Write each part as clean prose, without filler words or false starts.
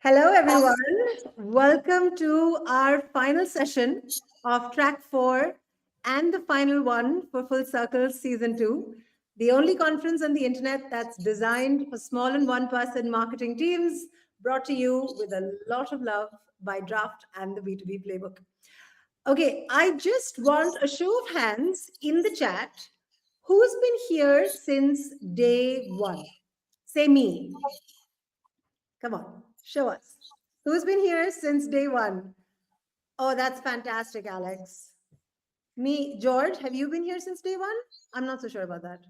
Hello, everyone. Welcome to our final session of track 4 and the final one for Full Circle Season 2, the only conference on the internet that's designed for small and one person marketing teams, brought to you with a lot of love by Draft and the B2B Playbook. Okay, I just want a show of hands in the chat. Who's been here since day one? Say me. Come on, show us. Who's been here since day one? Oh, that's fantastic, Alex. Me, George, have you been here since day one? I'm not so sure about that.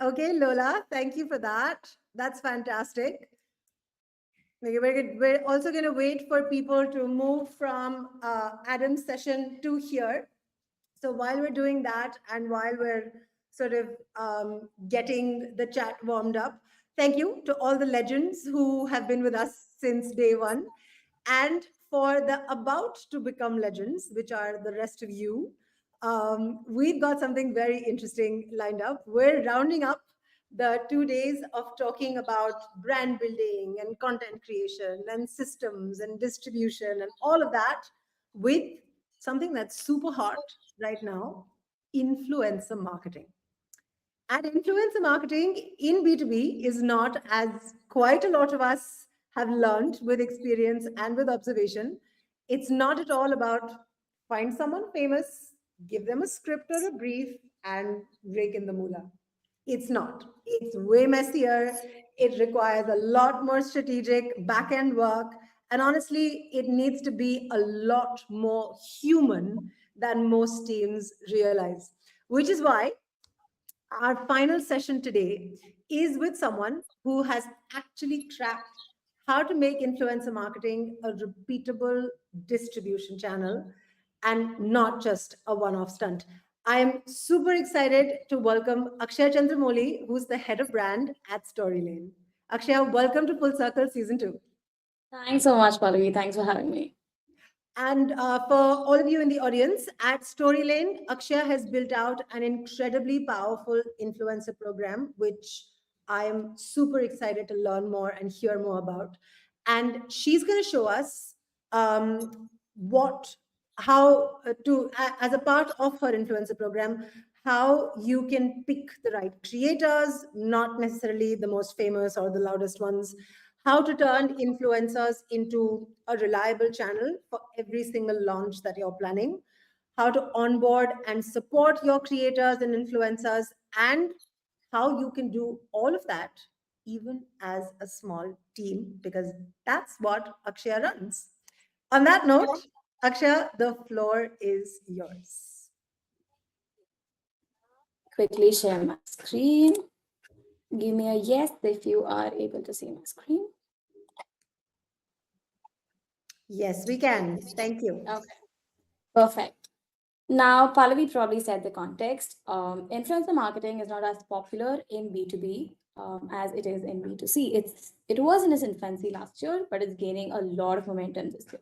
Okay, Lola, thank you for that. That's fantastic. Okay, we're also going to wait for people to move from Adam's session to here. So while we're doing that and while we're sort of getting the chat warmed up, thank you to all the legends who have been with us since day one. And for the about to become legends, which are the rest of you, we've got something very interesting lined up. We're rounding up the 2 days of talking about brand building and content creation and systems and distribution and all of that with something that's super hot right now, influencer marketing. And influencer marketing in B2B is not, as quite a lot of us have learned with experience and with observation, it's not at all about find someone famous, give them a script or a brief, and rake in the moolah. It's not. It's way messier. It requires a lot more strategic back end work. And honestly, it needs to be a lot more human than most teams realize, which is why our final session today is with someone who has actually cracked how to make influencer marketing a repeatable distribution channel and not just a one off stunt. I am super excited to welcome Akshaya Chandramouli, who's the head of brand at Storylane. Akshaya, welcome to Full Circle Season 2. Thanks so much, Pallavi. Thanks for having me. And for all of you in the audience, at Storylane, Akshaya has built out an incredibly powerful influencer program, which I am super excited to learn more and hear more about. And she's going to show us what, how to, as a part of her influencer program, how you can pick the right creators, not necessarily the most famous or the loudest ones, how to turn influencers into a reliable channel for every single launch that you're planning, how to onboard and support your creators and influencers, and how you can do all of that even as a small team, because that's what Akshaya runs. On that note, Akshaya, the floor is yours. Quickly share my screen. Give me a yes if you are able to see my screen. Yes, we can. Thank you. Okay, perfect. Now, Pallavi probably set the context. Influencer marketing is not as popular in B2B as it is in B2C. It was in its infancy last year, but it's gaining a lot of momentum this year.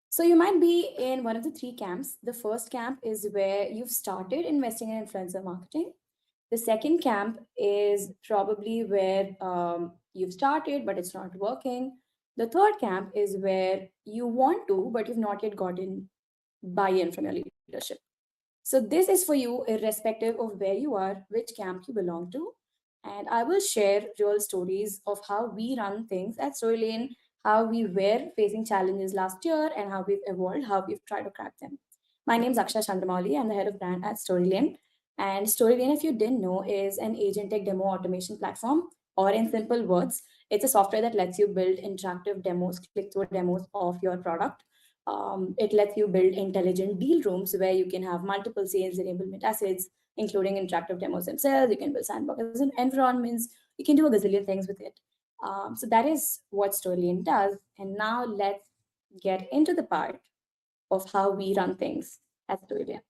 So you might be in one of the three camps. The first camp is where you've started investing in influencer marketing. The second camp is probably where you've started, but it's not working. The third camp is where you want to, but you've not yet gotten buy in from your leadership. So, this is for you, irrespective of where you are, which camp you belong to. And I will share real stories of how we run things at Storylane, how we were facing challenges last year, and how we've evolved, how we've tried to crack them. My name is Akshaya Chandramouli. I'm the head of brand at Storylane. And Storylane, if you didn't know, is an agentic demo automation platform, or in simple words, it's a software that lets you build interactive demos, click through demos of your product. It lets you build intelligent deal rooms where you can have multiple sales enablement assets, including interactive demos themselves. You can build sandboxes and environments. You can do a gazillion things with it. So that is what Storylane does. And now let's get into the part of how we run things at Storylane.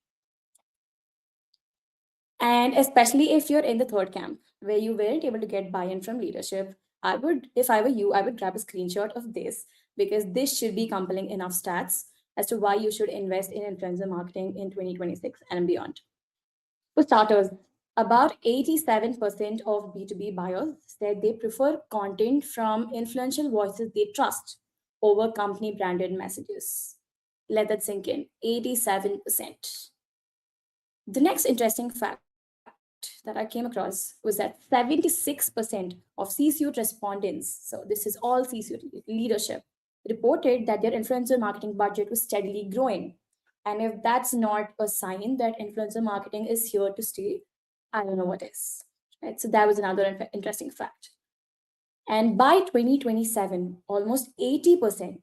And especially if you're in the third camp where you weren't able to get buy-in from leadership, I would, if I were you, I would grab a screenshot of this because this should be compelling enough stats as to why you should invest in influencer marketing in 2026 and beyond. For starters, About 87% of B2B buyers said they prefer content from influential voices they trust over company branded messages. Let that sink in. 87%. The next interesting fact that I came across was that 76% of C-suite respondents, so this is all C-suite leadership, reported that their influencer marketing budget was steadily growing. And if that's not a sign that influencer marketing is here to stay, I don't know what is. Right? So that was another interesting fact. And by 2027, almost 80%,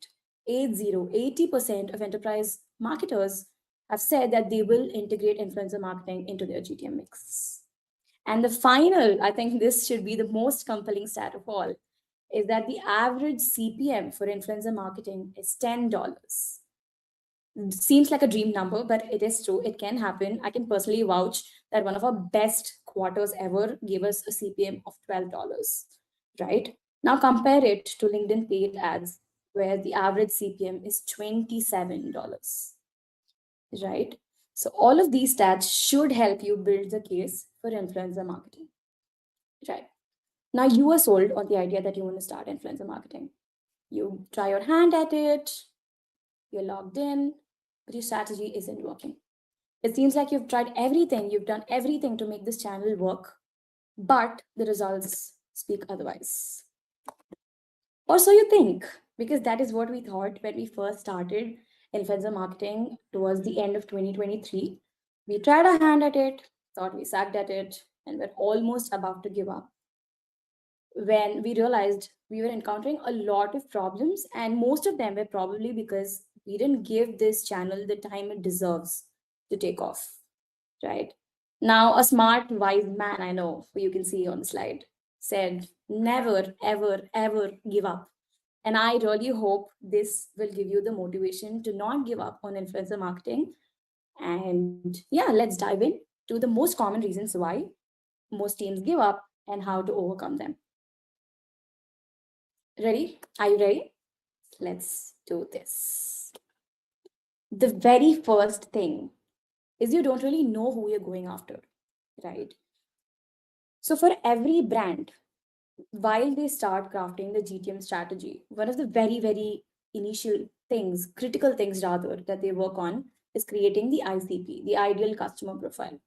80% of enterprise marketers have said that they will integrate influencer marketing into their GTM mix. And the final, I think this should be the most compelling stat of all, is that the average CPM for influencer marketing is $10. Seems like a dream number, but it is true. It can happen. I can personally vouch that one of our best quarters ever gave us a CPM of $12, right? Now compare it to LinkedIn paid ads, where the average CPM is $27, right? So all of these stats should help you build the case for influencer marketing, right? Now you are sold on the idea that you want to start influencer marketing. You try your hand at it, you're logged in, but your strategy isn't working. It seems like you've tried everything, you've done everything to make this channel work, but the results speak otherwise. Or so you think, because that is what we thought when we first started influencer marketing towards the end of 2023. We tried our hand at it, thought we sucked at it, and we're almost about to give up. When we realized we were encountering a lot of problems, and most of them were probably because we didn't give this channel the time it deserves to take off, right? Now, a smart, wise man I know, who you can see on the slide, said, never, ever, ever give up. And I really hope this will give you the motivation to not give up on influencer marketing. And yeah, let's dive in to the most common reasons why most teams give up and how to overcome them. Ready? Are you ready? Let's do this. The very first thing is you don't really know who you're going after, right? So for every brand, while they start crafting the GTM strategy, one of the very, very initial things, critical things rather, that they work on is creating the ICP, the ideal customer profile.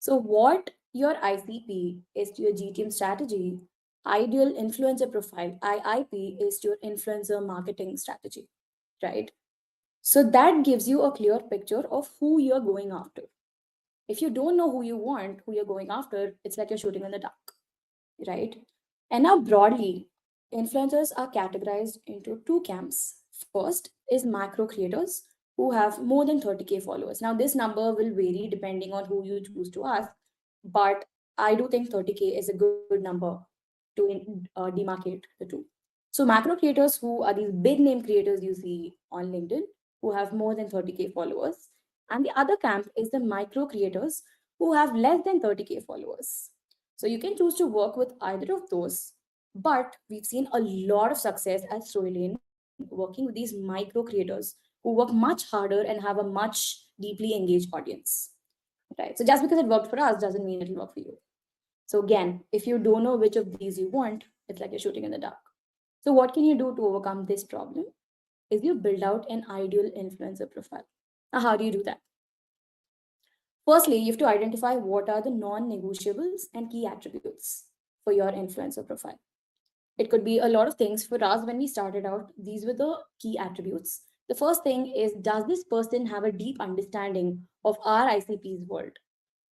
So what your ICP is to your GTM strategy, ideal influencer profile, IIP, is to your influencer marketing strategy, right? So that gives you a clear picture of who you're going after. If you don't know who you want, who you're going after, it's like you're shooting in the dark, right? And now, broadly, influencers are categorized into two camps. First is macro creators who have more than 30K followers. Now, this number will vary depending on who you choose to ask, but I do think 30K is a good number to demarcate the two. So, macro creators who are these big name creators you see on LinkedIn who have more than 30K followers. And the other camp is the micro creators who have less than 30K followers. So you can choose to work with either of those, but we've seen a lot of success at Storylane working with these micro creators who work much harder and have a much deeply engaged audience. Right. So just because it worked for us doesn't mean it'll work for you. So again, if you don't know which of these you want, it's like you're shooting in the dark. So what can you do to overcome this problem? Is you build out an ideal influencer profile. Now, how do you do that? Firstly, you have to identify what are the non-negotiables and key attributes for your influencer profile. It could be a lot of things. For us, when we started out, these were the key attributes. The first thing is, does this person have a deep understanding of our ICP's world?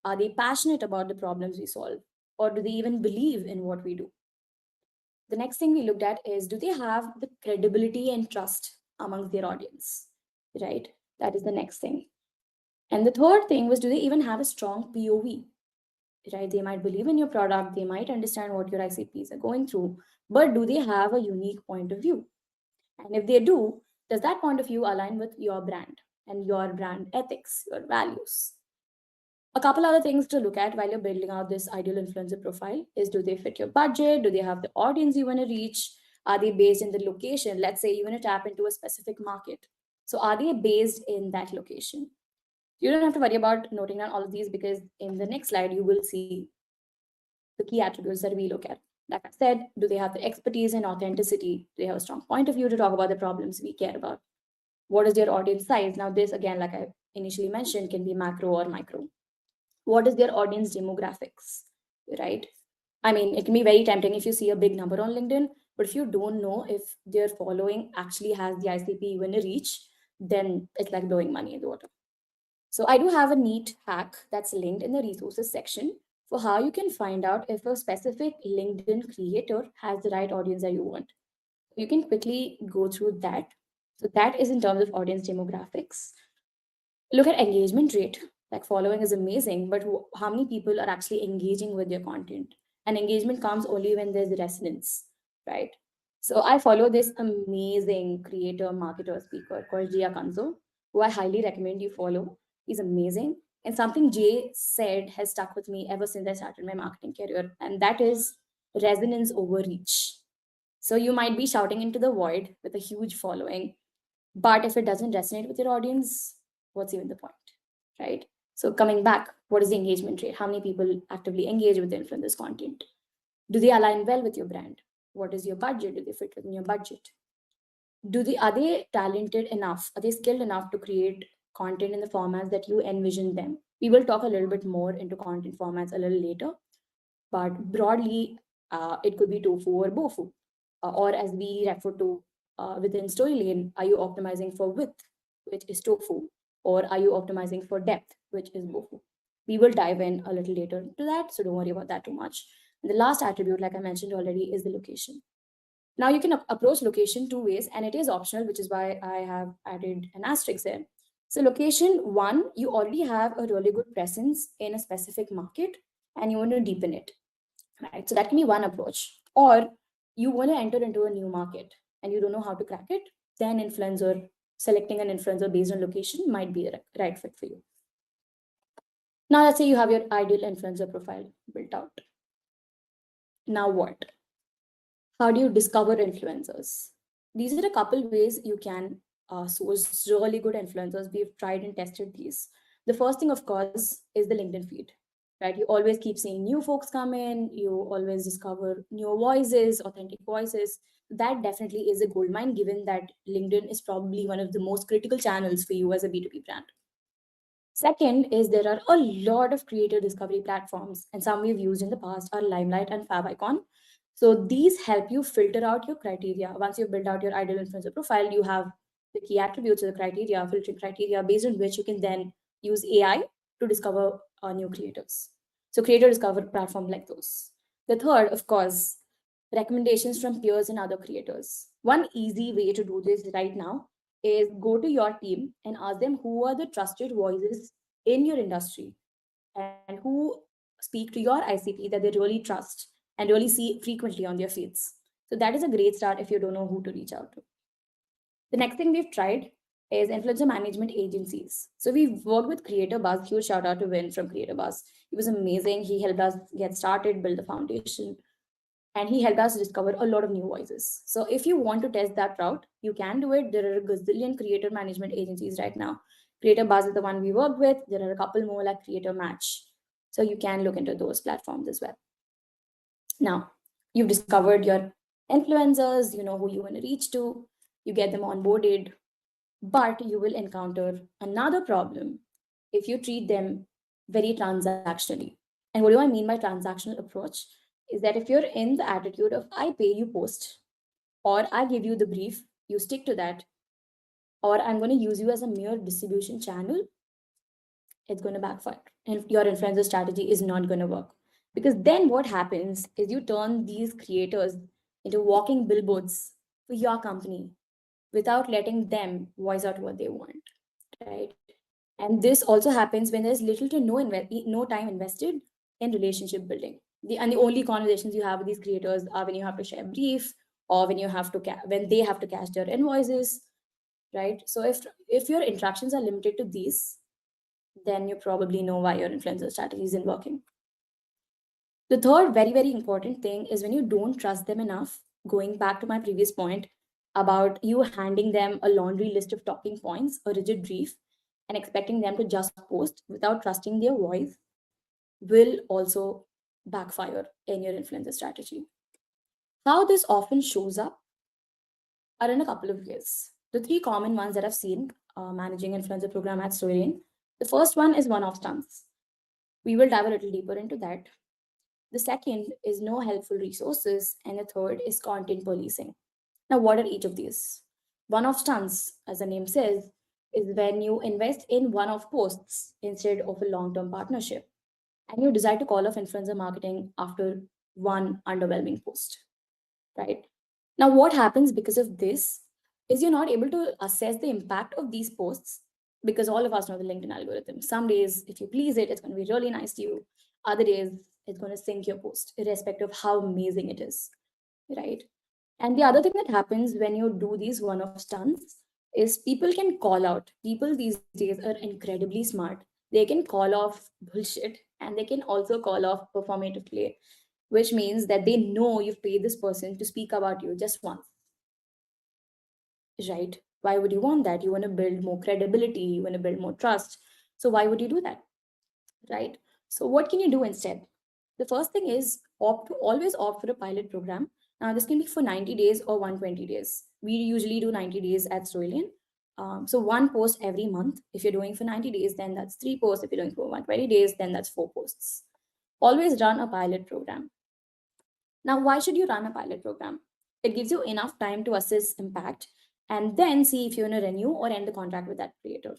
Are they passionate about the problems we solve? Or do they even believe in what we do? The next thing we looked at is, do they have the credibility and trust amongst their audience? Right? That is the next thing. And the third thing was, do they even have a strong POV? Right? They might believe in your product, they might understand what your ICPs are going through, but do they have a unique point of view? And if they do, does that point of view align with your brand and your brand ethics, your values? A couple other things to look at while you're building out this ideal influencer profile is, do they fit your budget? Do they have the audience you want to reach? Are they based in the location? Let's say you want to tap into a specific market. So are they based in that location? You don't have to worry about noting down all of these because in the next slide, you will see the key attributes that we look at. Like I said, do they have the expertise and authenticity? Do they have a strong point of view to talk about the problems we care about? What is their audience size? Now, this again, like I initially mentioned, can be macro or micro. What is their audience demographics, right? I mean, it can be very tempting if you see a big number on LinkedIn, but if you don't know if their following actually has the ICP even reach, then it's like blowing money in the water. So I do have a neat hack that's linked in the resources section for how you can find out if a specific LinkedIn creator has the right audience that you want. You can quickly go through that. So that is in terms of audience demographics. Look at engagement rate. Like following is amazing, but how many people are actually engaging with your content? And engagement comes only when there's resonance, right? So I follow this amazing creator, marketer, speaker called Jia Kanzo, who I highly recommend you follow. He's amazing. And something Jay said has stuck with me ever since I started my marketing career, and that is resonance over reach. So you might be shouting into the void with a huge following, but if it doesn't resonate with your audience, what's even the point, right? So coming back, what is the engagement rate? How many people actively engage with the influencer's content? Do they align well with your brand? What is your budget? Do they fit within your budget? Are they talented enough? Are they skilled enough to create content in the formats that you envision them? We will talk a little bit more into content formats a little later, but broadly, it could be tofu or bofu, or as we refer to within Storylane, are you optimizing for width, which is tofu, or are you optimizing for depth, which is bofu? We will dive in a little later into that, so don't worry about that too much. And the last attribute, like I mentioned already, is the location. Now you can approach location two ways, and it is optional, which is why I have added an asterisk there. So location one, you already have a really good presence in a specific market, and you want to deepen it, right? So that can be one approach. Or you want to enter into a new market and you don't know how to crack it, then selecting an influencer based on location might be the right fit for you. Now let's say you have your ideal influencer profile built out. Now what? How do you discover influencers? These are a couple ways you can source really good influencers. We've tried and tested these. The first thing, of course, is the LinkedIn feed, right? You always keep seeing new folks come in, you always discover new voices, authentic voices. That definitely is a gold mine, given that LinkedIn is probably one of the most critical channels for you as a B2B brand. Second is there are a lot of creator discovery platforms, and some we've used in the past are Limelight and Favicon. So these help you filter out your criteria. Once you've built out your ideal influencer profile, you have the key attributes of the criteria, filtering criteria, based on which you can then use AI to discover new creators. So creator discover platform like those. The third, of course, recommendations from peers and other creators. One easy way to do this right now is go to your team and ask them who are the trusted voices in your industry and who speak to your ICP that they really trust and really see frequently on their feeds. So that is a great start if you don't know who to reach out to. The next thing we've tried is influencer management agencies. So we've worked with Creator Buzz. Huge shout out to Vin from Creator Buzz. He was amazing. He helped us get started, build the foundation, and he helped us discover a lot of new voices. So if you want to test that route, you can do it. There are a gazillion creator management agencies right now. Creator Buzz is the one we work with. There are a couple more like Creator Match. So you can look into those platforms as well. Now, you've discovered your influencers, you know who you want to reach to, you get them onboarded, but you will encounter another problem if you treat them very transactionally. And what do I mean by transactional approach? Is that if you're in the attitude of I pay, you post, or I give you the brief, you stick to that, or I'm going to use you as a mere distribution channel, it's going to backfire. And your influencer strategy is not going to work. Because then what happens is you turn these creators into walking billboards for your company without letting them voice out what they want, right? And this also happens when there's little to no time invested in relationship building. The only conversations you have with these creators are when you have to share brief or when you have to when they have to cash their invoices, right? So if your interactions are limited to these, then you probably know why your influencer strategy isn't working. The third very, very important thing is when you don't trust them enough, going back to my previous point about you handing them a laundry list of talking points, a rigid brief, and expecting them to just post without trusting their voice will also backfire in your influencer strategy. How this often shows up are in a couple of ways. The three common ones that I've seen managing influencer program at Storylane. The first one is one-off stunts. We will dive a little deeper into that. The second is no helpful resources, and the third is content policing. Now, what are each of these? One-off stunts, as the name says, is when you invest in one-off posts instead of a long-term partnership, and you decide to call off influencer marketing after one underwhelming post, right? Now, what happens because of this is you're not able to assess the impact of these posts because all of us know the LinkedIn algorithm. Some days, if you please it, it's going to be really nice to you. Other days, it's going to sink your post, irrespective of how amazing it is, right? And the other thing that happens when you do these one off stunts is people can call out. People these days are incredibly smart. They can call off bullshit and they can also call off performative play, which means that they know you've paid this person to speak about you just once, right? Why would you want that? You want to build more credibility, you want to build more trust. So why would you do that, right? So what can you do instead? The first thing is always opt for a pilot program. Now this can be for 90 days or 120 days. We usually do 90 days at Storylane. So one post every month. If you're doing for 90 days, then that's three posts. If you're doing for 120 days, then that's four posts. Always run a pilot program. Now, why should you run a pilot program? It gives you enough time to assess impact and then see if you want to renew or end the contract with that creator,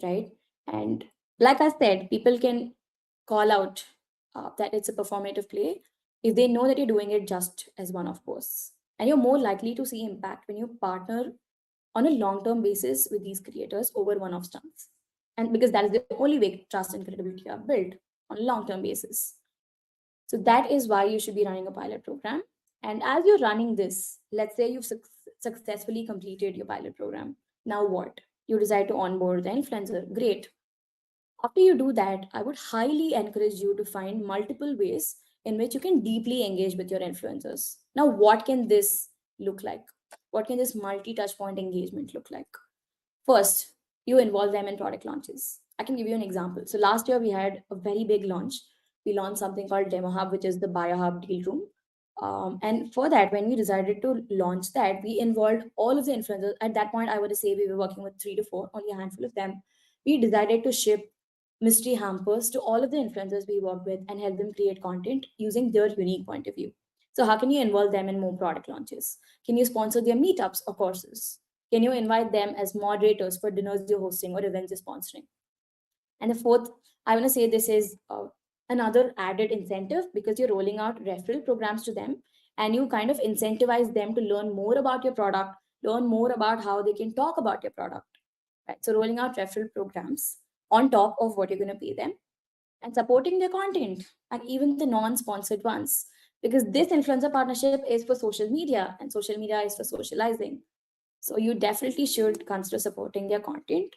right? And like I said, people can call out that it's a performative play if they know that you're doing it just as one off posts. And you're more likely to see impact when you partner on a long term basis with these creators over one off stunts. And because that is the only way trust and credibility are built on a long term basis. So that is why you should be running a pilot program. And as you're running this, let's say you've successfully completed your pilot program. Now what? You decide to onboard the influencer. Great. After you do that, I would highly encourage you to find multiple ways in which you can deeply engage with your influencers. Now, what can this look like? What can this multi touch point engagement look like? First, you involve them in product launches. I can give you an example. So last year we had a very big launch. We launched something called Demo Hub, which is the Buyer Hub deal room. And for that, when we decided to launch that, we involved all of the influencers. At that point, I would say we were working with three to four, only a handful of them. We decided to ship mystery hampers to all of the influencers we work with and help them create content using their unique point of view. So, how can you involve them in more product launches? Can you sponsor their meetups or courses? Can you invite them as moderators for dinners you're hosting or events you're sponsoring? And the fourth, I want to say this is another added incentive because you're rolling out referral programs to them and you kind of incentivize them to learn more about your product, learn more about how they can talk about your product. Right? So, rolling out referral programs on top of what you're going to pay them and supporting their content and even the non sponsored ones. Because this influencer partnership is for social media and social media is for socializing. So you definitely should consider supporting their content.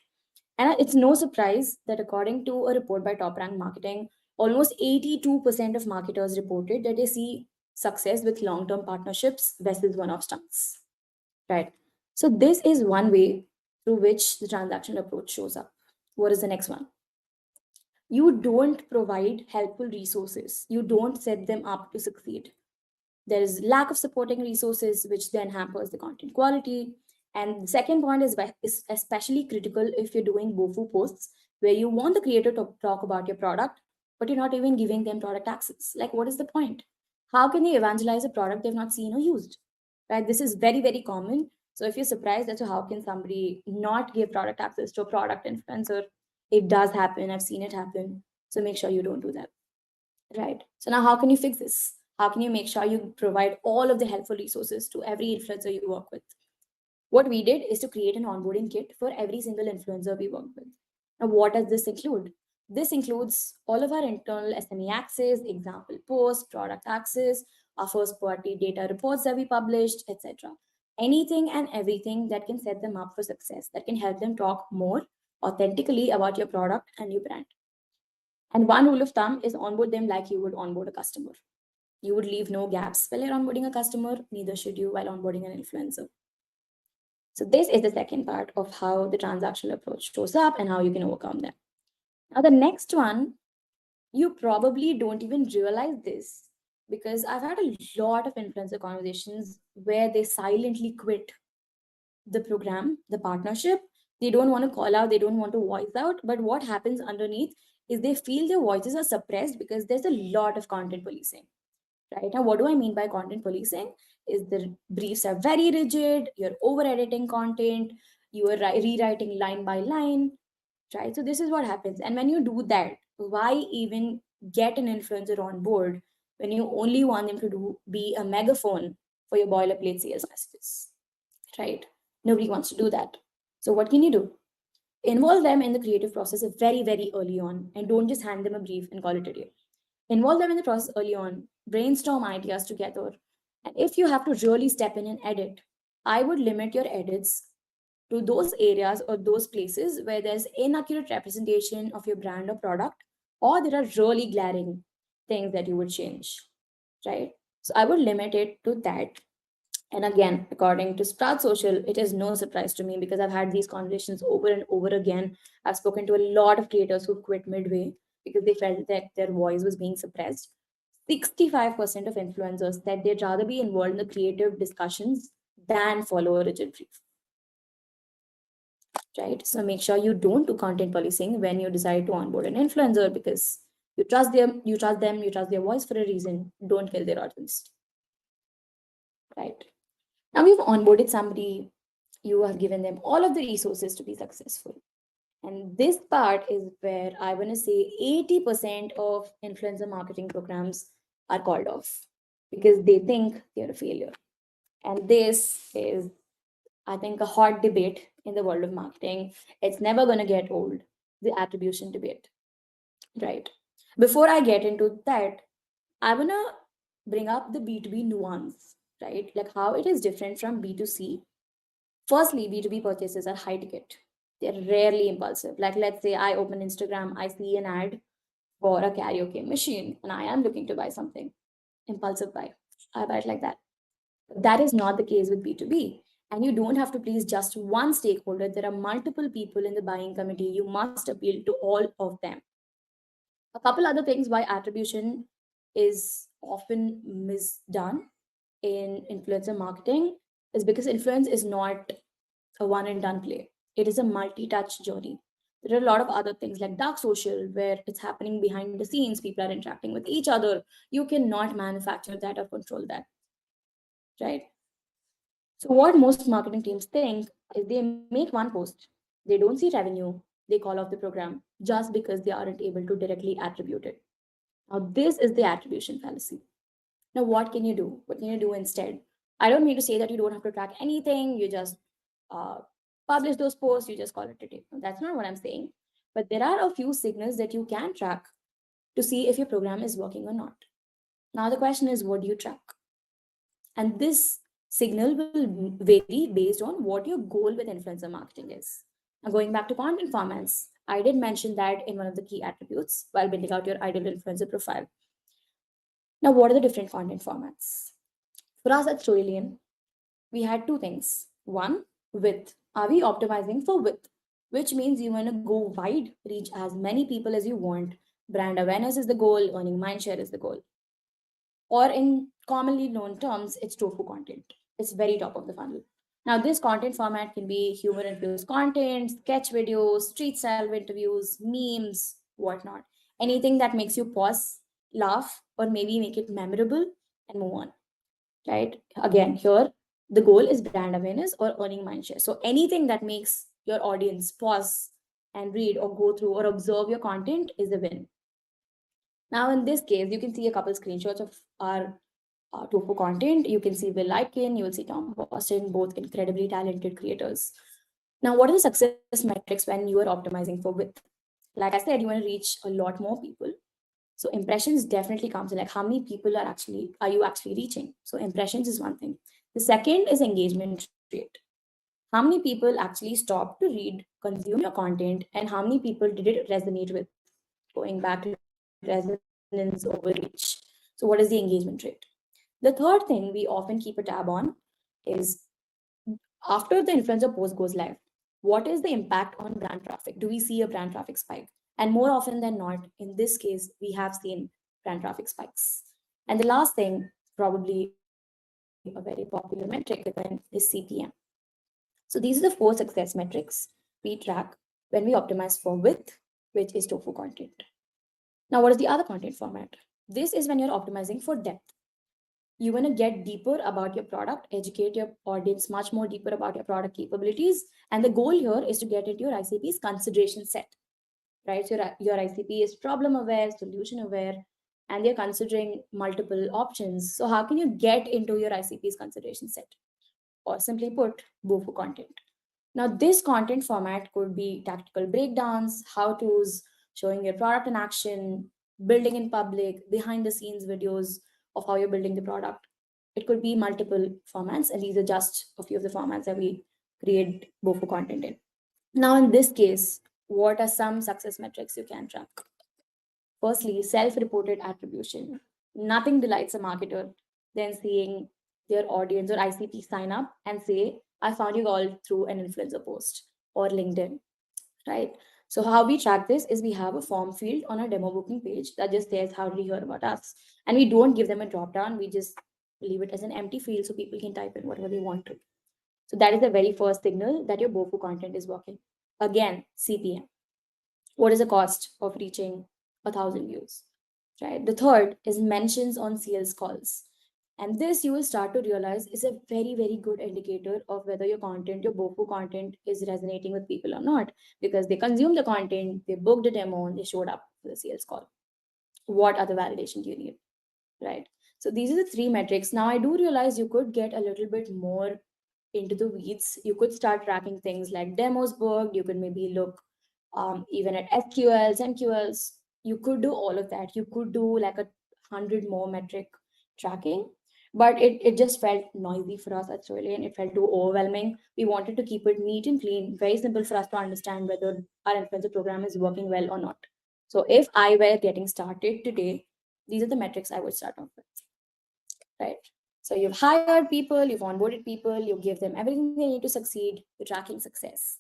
And it's no surprise that according to a report by Top Rank Marketing, almost 82% of marketers reported that they see success with long-term partnerships versus one-off stunts. Right. So this is one way through which the transactional approach shows up. What is the next one? You don't provide helpful resources. You don't set them up to succeed. There is lack of supporting resources, which then hampers the content quality. And the second point is especially critical if you're doing BOFU posts where you want the creator to talk about your product, but you're not even giving them product access. Like, what is the point? How can they evangelize a product they've not seen or used? Right? This is very, very common. So if you're surprised as to how can somebody not give product access to a product influencer, it does happen. I've seen it happen. So make sure you don't do that. Right. So now how can you fix this? How can you make sure you provide all of the helpful resources to every influencer you work with? What we did is to create an onboarding kit for every single influencer we work with. Now, what does this include? This includes all of our internal SME access, example posts, product access, our first party data reports that we published, etc. Anything and everything that can set them up for success, that can help them talk more authentically about your product and your brand. And one rule of thumb is onboard them like you would onboard a customer. You would leave no gaps while you're onboarding a customer, neither should you while onboarding an influencer. So this is the second part of how the transactional approach shows up and how you can overcome them. Now the next one, you probably don't even realize this, because I've had a lot of influencer conversations where they silently quit the program, the partnership. They don't want to call out, they don't want to voice out. But what happens underneath is they feel their voices are suppressed because there's a lot of content policing. Right now, what do I mean by content policing? Is the briefs are very rigid, you're over editing content, you are rewriting line by line, right? So this is what happens. And when you do that, why even get an influencer on board when you only want them to be a megaphone for your boilerplate sales messages, right? Nobody wants to do that. So what can you do? Involve them in the creative process very, very early on, and don't just hand them a brief and call it a day. Involve them in the process early on, brainstorm ideas together. And if you have to really step in and edit, I would limit your edits to those areas or those places where there's inaccurate representation of your brand or product, or there are really glaring things that you would change, right? So I would limit it to that. And again, according to Sprout Social, it is no surprise to me because I've had these conversations over and over again. I've spoken to a lot of creators who quit midway because they felt that their voice was being suppressed. 65% of influencers said they'd rather be involved in the creative discussions than follow a rigid brief, right? So make sure you don't do content policing when you decide to onboard an influencer, because you trust their voice for a reason. Don't kill their audience, right? Now you've onboarded somebody, you have given them all of the resources to be successful. And this part is where I want to say 80% of influencer marketing programs are called off because they think they're a failure. And this is, I think, a hot debate in the world of marketing. It's never going to get old, the attribution debate, right? Before I get into that, I want to bring up the B2B nuance, right? Like how it is different from B2C. Firstly, B2B purchases are high ticket. They're rarely impulsive. Like, let's say I open Instagram, I see an ad for a karaoke machine, and I am looking to buy something. Impulsive buy. I buy it like that. That is not the case with B2B. And you don't have to please just one stakeholder. There are multiple people in the buying committee. You must appeal to all of them. A couple other things why attribution is often misdone in influencer marketing is because influence is not a one and done play. It is a multi touch journey. There are a lot of other things like dark social where it's happening behind the scenes, people are interacting with each other. You cannot manufacture that or control that, right? So, what most marketing teams think is they make one post, they don't see revenue, they call off the program just because they aren't able to directly attribute it. Now, this is the attribution fallacy. Now, what can you do? What can you do instead? I don't mean to say that you don't have to track anything, you just uh, publish those posts, you just call it a day. No, that's not what I'm saying. But there are a few signals that you can track to see if your program is working or not. Now, the question is, what do you track? And this signal will vary based on what your goal with influencer marketing is. Now, going back to content formats, I did mention that in one of the key attributes while building out your ideal influencer profile. Now, what are the different content formats? For us at Storylane, we had two things. One, width. Are we optimizing for width? Which means you want to go wide, reach as many people as you want. Brand awareness is the goal, earning mindshare is the goal. Or in commonly known terms, it's tofu content. It's very top of the funnel. Now, this content format can be humor infused content, sketch videos, street style interviews, memes, whatnot. Anything that makes you pause, laugh, or maybe make it memorable and move on, right? Again, here, the goal is brand awareness or earning mindshare. So anything that makes your audience pause and read or go through or observe your content is a win. Now, in this case, you can see a couple screenshots of our tofu content. You can see Will Lykin, you will see Tom Boston, both incredibly talented creators. Now, what are the success metrics when you are optimizing for width? Like I said, you want to reach a lot more people. So impressions definitely comes in, like how many people are you actually reaching? So impressions is one thing. The second is engagement rate. How many people actually stopped to read, consume your content, and how many people did it resonate with? Going back to resonance over reach. So what is the engagement rate? The third thing we often keep a tab on is After the influencer post goes live, what is the impact on brand traffic? Do we see a brand traffic spike? And more often than not, in this case, we have seen brand traffic spikes. And the last thing, probably a very popular metric within, is CPM. So these are the 4 success metrics we track when we optimize for width, which is tofu content. Now, what is the other content format? This is when you're optimizing for depth. You want to get deeper about your product, educate your audience much more deeper about your product capabilities. And the goal here is to get into your ICP's consideration set, right? So your ICP is problem aware, solution aware, and they're considering multiple options. So how can you get into your ICP's consideration set? Or simply put, BOFU content. Now, this content format could be tactical breakdowns, how-tos, showing your product in action, building in public, behind the scenes videos of how you're building the product. It could be multiple formats, and these are just a few of the formats that we create BOFU content in. Now, in this case, what are some success metrics you can track? Firstly, self-reported attribution. Nothing delights a marketer than seeing their audience or ICP sign up and say, I found you all through an influencer post or LinkedIn, right? So how we track this is we have a form field on our demo booking page that just says, how did you hear about us? And we don't give them a drop down. We just leave it as an empty field so people can type in whatever they want to. So that is the very first signal that your BOFU content is working. Again, CPM. What is the cost of reaching 1,000 views? Right. The third is mentions on sales calls. And this you will start to realize is a very, very good indicator of whether your content, your BOFU content is resonating with people or not, because they consume the content, they booked a demo, and they showed up for the sales call. What other validation do you need? Right. So these are the 3 metrics. Now I do realize you could get a little bit more into the weeds. You could start tracking things like demos booked. You could maybe look even at SQLs, MQLs. You could do all of that. You could do like 100 more metric tracking, but it just felt noisy for us at Storylane. It felt too overwhelming. We wanted to keep it neat and clean, very simple for us to understand whether our influencer program is working well or not. So if I were getting started today, these are the metrics I would start off with, right? So you've hired people, you've onboarded people, you give them everything they need to succeed, you're tracking success.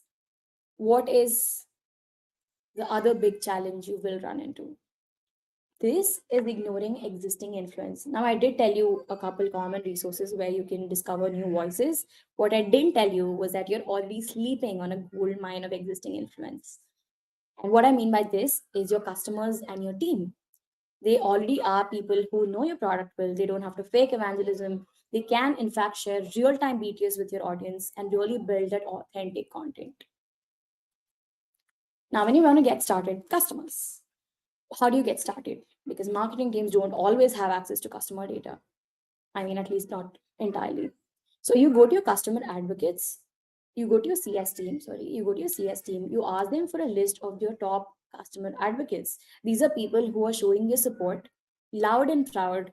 What is the other big challenge you will run into? This is ignoring existing influence. Now, I did tell you a couple common resources where you can discover new voices. What I didn't tell you was that you're already sleeping on a gold mine of existing influence. And what I mean by this is your customers and your team. They already are people who know your product well. They don't have to fake evangelism. They can, in fact, share real time BTS with your audience and really build that authentic content. Now, when you want to get started, customers. How do you get started? Because marketing teams don't always have access to customer data. I mean, at least not entirely. So you go to your customer advocates, you go to your CS team, you go to your CS team, you ask them for a list of your top customer advocates. These are people who are showing their support loud and proud,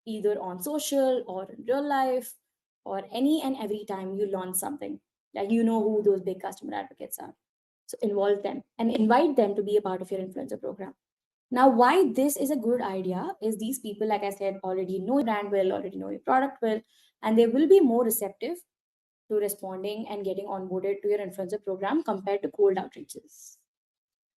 either on social or in real life, or any and every time you launch something. Like, you know who those big customer advocates are. So involve them and invite them to be a part of your influencer program. Now, why this is a good idea is these people, like I said, already know your brand well, already know your product well, and they will be more receptive to responding and getting onboarded to your influencer program compared to cold outreaches,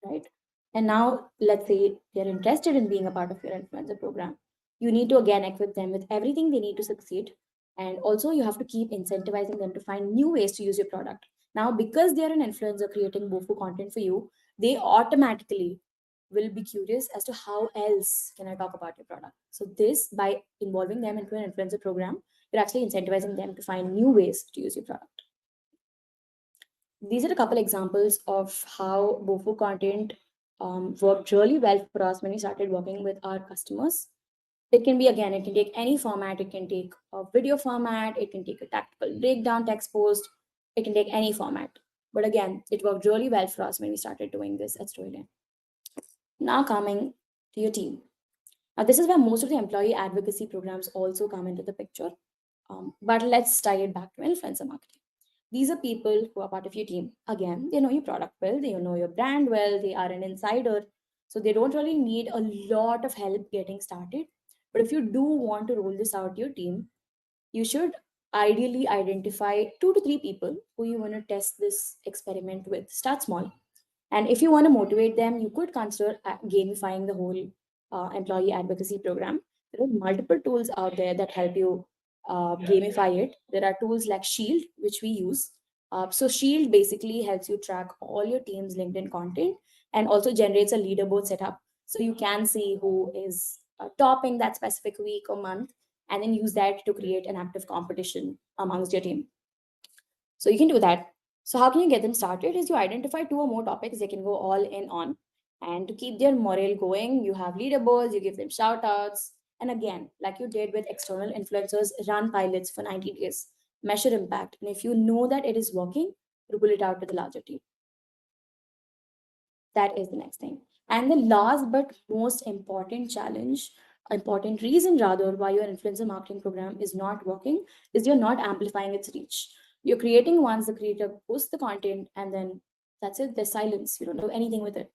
right? And now, let's say they're interested in being a part of your influencer program. You need to again equip them with everything they need to succeed. And also, you have to keep incentivizing them to find new ways to use your product. Now, because they're an influencer creating BOFU content for you, they automatically will be curious as to how else can I talk about your product. So this, by involving them into an influencer program, you're actually incentivizing them to find new ways to use your product. These are a couple examples of how BOFU content worked really well for us when we started working with our customers. It can be, again, it can take any format. It can take a video format. It can take a tactical breakdown text post. It can take any format. But again, it worked really well for us when we started doing this at Storylane. Now coming to your team. Now, this is where most of the employee advocacy programs also come into the picture. But let's tie it back to influencer marketing. These are people who are part of your team. Again, they know your product well, they know your brand well, they are an insider. So they don't really need a lot of help getting started. But if you do want to roll this out to your team, you should ideally identify 2 to 3 people who you want to test this experiment with. Start small. And if you want to motivate them, you could consider gamifying the whole employee advocacy program. There are multiple tools out there that help you gamify it. There are tools like Shield, which we use. So Shield basically helps you track all your team's LinkedIn content and also generates a leaderboard setup. So you can see who is topping that specific week or month, and then use that to create an active competition amongst your team. So you can do that. So how can you get them started? Is you identify 2 or more topics they can go all in on. And to keep their morale going, you have leaderboards, you give them shout outs. And again, like you did with external influencers, run pilots for 90 days, measure impact. And if you know that it is working, roll it out to the larger team. That is the next thing. And the last but most important reason rather why your influencer marketing program is not working is you're not amplifying its reach. You're creating once the creator posts the content and then that's it, there's silence. You don't do anything with it.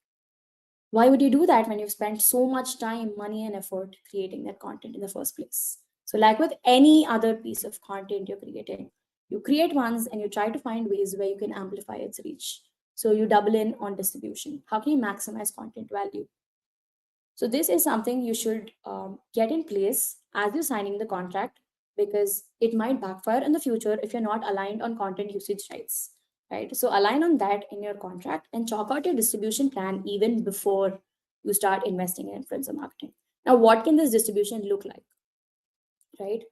Why would you do that when you've spent so much time, money, and effort creating that content in the first place? So, like with any other piece of content you're creating, you create once and you try to find ways where you can amplify its reach. So, you double in on distribution. How can you maximize content value? So, this is something you should get in place as you're signing the contract because it might backfire in the future if you're not aligned on content usage rights. Right. So, align on that in your contract and chalk out your distribution plan even before you start investing in influencer marketing. Now, what can this distribution look like? Right.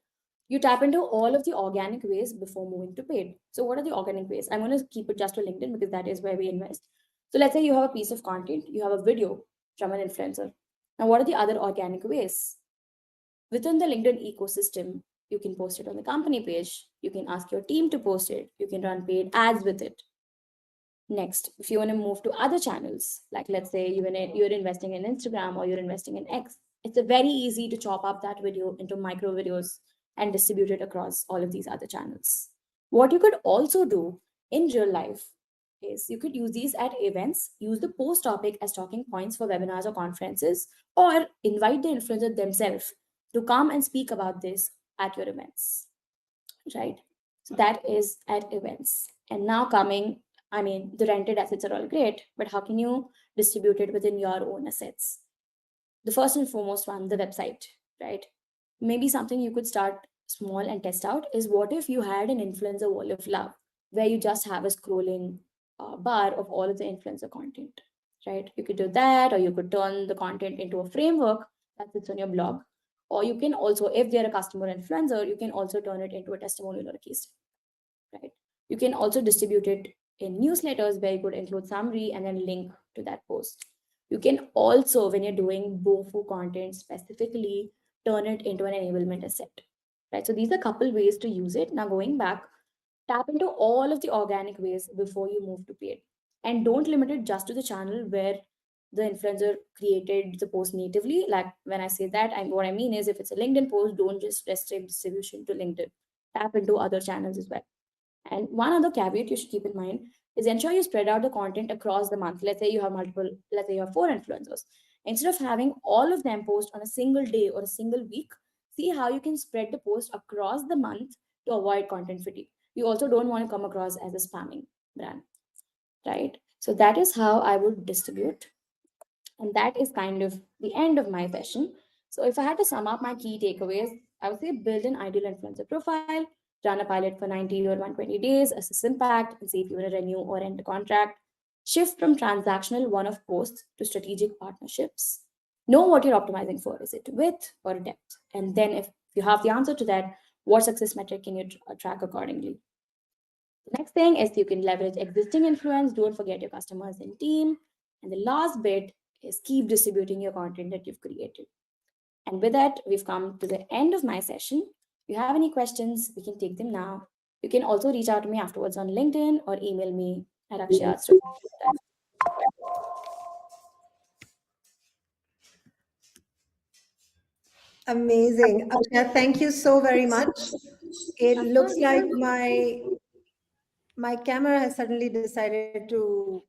You tap into all of the organic ways before moving to paid. So, what are the organic ways? I'm going to keep it just to LinkedIn because that is where we invest. So, let's say you have a piece of content, you have a video from an influencer. Now, what are the other organic ways? Within the LinkedIn ecosystem, you can post it on the company page, you can ask your team to post it, you can run paid ads with it. Next, if you want to move to other channels, like let's say you're investing in Instagram or you're investing in X, it's a very easy to chop up that video into micro videos and distribute it across all of these other channels. What you could also do in real life is you could use these at events, use the post topic as talking points for webinars or conferences, or invite the influencer themselves to come and speak about this at your events, right? So that is at events. And now coming, I mean, the rented assets are all great, but how can you distribute it within your own assets? The first and foremost one, the website, right? Maybe something you could start small and test out is what if you had an influencer wall of love where you just have a scrolling bar of all of the influencer content, right? You could do that, or you could turn the content into a framework that sits on your blog. Or you can also, if they're a customer influencer, you can also turn it into a testimonial or a case study, right? You can also distribute it in newsletters where you could include summary and then link to that post. You can also, when you're doing BOFU content specifically, turn it into an enablement asset, right? So these are a couple ways to use it. Now going back, tap into all of the organic ways before you move to paid. And don't limit it just to the channel where the influencer created the post natively. Like when I say that, what I mean is if it's a LinkedIn post, don't just restrict distribution to LinkedIn. Tap into other channels as well. And one other caveat you should keep in mind is ensure you spread out the content across the month. Let's say you have multiple, let's say you have 4 influencers. Instead of having all of them post on a single day or a single week, see how you can spread the post across the month to avoid content fatigue. You also don't want to come across as a spamming brand, right? So that is how I would distribute. And that is kind of the end of my session. So if I had to sum up my key takeaways, I would say build an ideal influencer profile, run a pilot for 90 or 120 days, assess impact, and see if you want to renew or end a contract. Shift from transactional one-off posts to strategic partnerships. Know what you're optimizing for. Is it width or depth? And then if you have the answer to that, what success metric can you track accordingly? The next thing is you can leverage existing influence. Don't forget your customers and team. And the last bit is keep distributing your content that you've created. And with that, we've come to the end of my session. If you have any questions, we can take them now. You can also reach out to me afterwards on LinkedIn or email me at Akshaya. Amazing. Akshaya, thank you so very much. It Of looks course. like my camera has suddenly decided to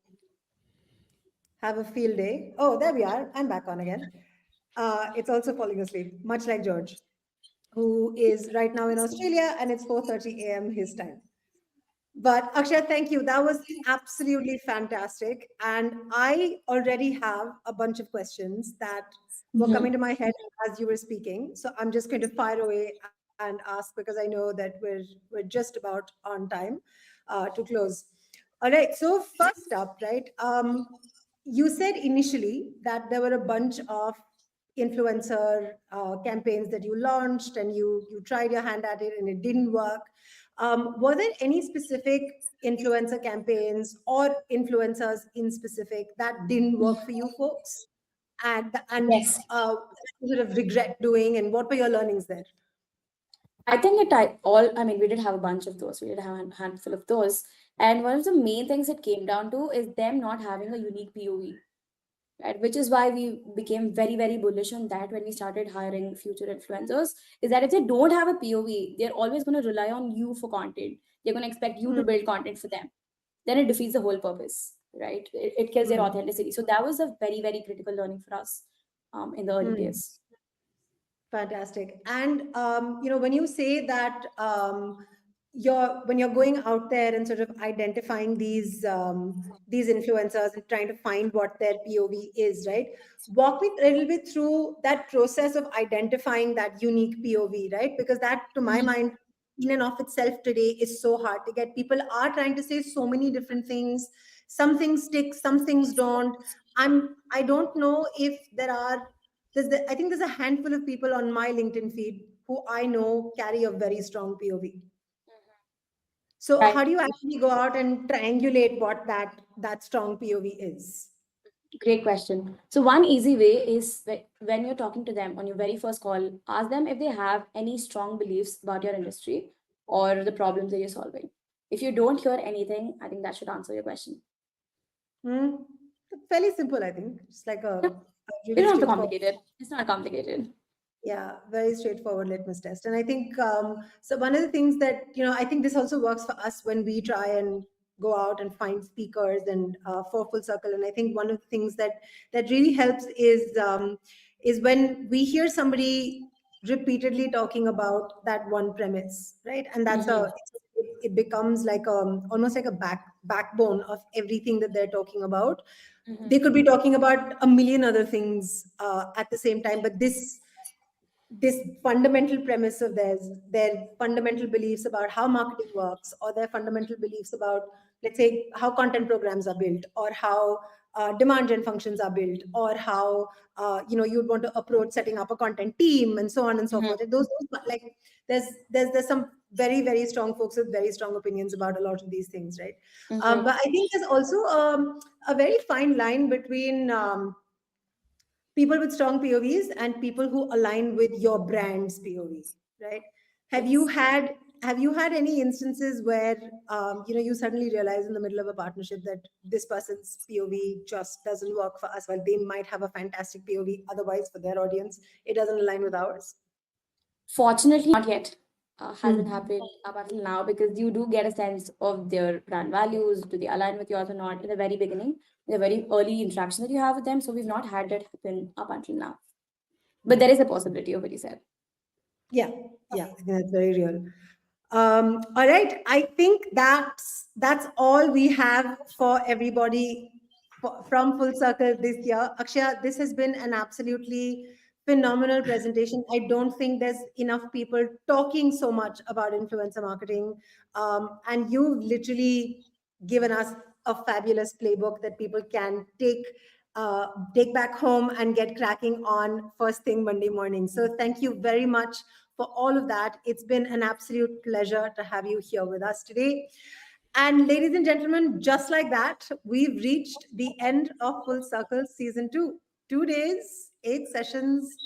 have a field day. Oh, there we are. I'm back on again. It's also falling asleep, much like George. who is right now in Australia, and it's 4:30 a.m. his time. But Akshay, thank you. That was absolutely fantastic. And I already have a bunch of questions that were coming to Mhm. my head as you were speaking. So I'm just going to fire away and ask because I know that we're just about on time to close. All right. So first up, right? You said initially that there were a bunch of influencer campaigns that you launched, and you tried your hand at it and it didn't work. Were there any specific influencer campaigns or influencers in specific that didn't work for you folks, and Yes. you sort of regret doing, and what were your learnings there? I think I mean, we did have a bunch of those. We did have a handful of those. And one of the main things it came down to is them not having a unique POV, right? Which is why we became very, very bullish on that when we started hiring future influencers. Is that if they don't have a POV, they're always going to rely on you for content. They're going to expect you to Hmm. build content for them. Then it defeats the whole purpose, right? It kills their Hmm. authenticity. So that was a very, very critical learning for us in the early Hmm. days. Fantastic. And when you say that when you're going out there and sort of identifying these influencers and trying to find what their POV is, right? Walk me a little bit through that process of identifying that unique POV, right? Because that, to my mind, in and of itself today is so hard to get. People are trying to say so many different things. Some things stick, some things don't. I don't know if there are I think there's a handful of people on my LinkedIn feed who I know carry a very strong POV. So Right. how do you actually go out and triangulate what that strong POV is? Great question. So one easy way is when you're talking to them on your very first call, ask them if they have any strong beliefs about your industry or the problems that you're solving. If you don't hear anything, I think that should answer your question. Hmm? Fairly simple, I think. It's like Yep. a You really don't have to straightforward. complicate it. It's not complicated. Yeah, very straightforward litmus test. And I think so. One of the things that I think this also works for us when we try and go out and find speakers and for Full Circle. And I think one of the things that really helps is when we hear somebody repeatedly talking about that one premise, right? And Mhm. it becomes like almost like a backbone of everything that they're talking about. They Mhm. could be talking about a million other things at the same time, but this fundamental premise of theirs, their fundamental beliefs about how marketing works, or their fundamental beliefs about, let's say, how content programs are built, or how demand gen functions are built, or how you'd want to approach setting up a content team, and so on and so Mhm. forth. Like there's some very, very strong folks with very strong opinions about a lot of these things, right? Mhm. But I think there's also a very fine line between people with strong POVs and people who align with your brand's POV, right? Have you Yes. had have you had any instances where you suddenly realize in the middle of a partnership that this person's POV just doesn't work for us, while they might have a fantastic POV otherwise for their audience, it doesn't align with ours? Fortunately, not yet. Hasn't Hmm. happened up until now because you do get a sense of their brand values. Do they align with yours or not in the very beginning, in the very early interaction that you have with them? So we've not had that happen up until now. But there is a possibility of what you said. Yeah, yeah, I think that's very real. All right, I think that's all we have for everybody from Full Circle this year. Akshaya, this has been an absolutely phenomenal presentation. I don't think there's enough people talking so much about influencer marketing, and you've literally given us a fabulous playbook that people can take back home and get cracking on first thing Monday morning. So thank you very much for all of that. It's been an absolute pleasure to have you here with us today. And ladies and gentlemen, just like that, we've reached the end of Full Circle Season 2. 2 days, 8 sessions,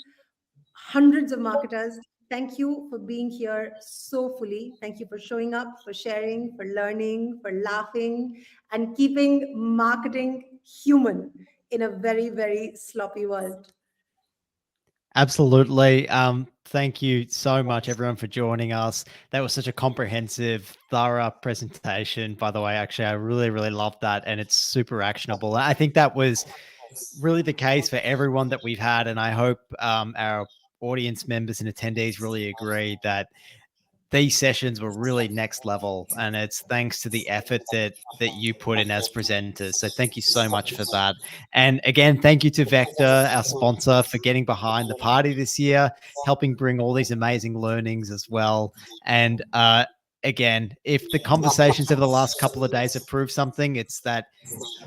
hundreds of marketers. Thank you for being here so fully. Thank you for showing up, for sharing, for learning, for laughing, and keeping marketing human in a very, very sloppy world. Absolutely. Thank you so much, everyone, for joining us. That was such a comprehensive, thorough presentation. By the way, actually, I really, really loved that, and it's super actionable. I think that was really the case for everyone that we've had, and I hope our audience members and attendees really agree that these sessions were really next level, and it's thanks to the effort that you put in as presenters. So thank you so much for that. And again, thank you to Vector, our sponsor, for getting behind the party this year, helping bring all these amazing learnings as well. And again, if the conversations over the last couple of days have proved something, it's that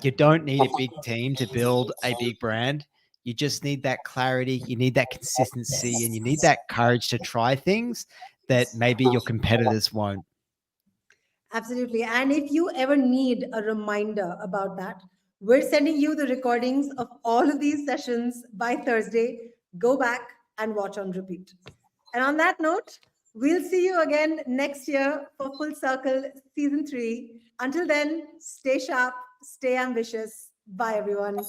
you don't need a big team to build a big brand. You just need that clarity, you need that consistency, and you need that courage to try things that maybe your competitors won't. Absolutely. And if you ever need a reminder about that, we're sending you the recordings of all of these sessions by Thursday. Go back and watch on repeat. And on that note, we'll see you again next year for Full Circle Season 3. Until then, stay sharp, stay ambitious. Bye, everyone.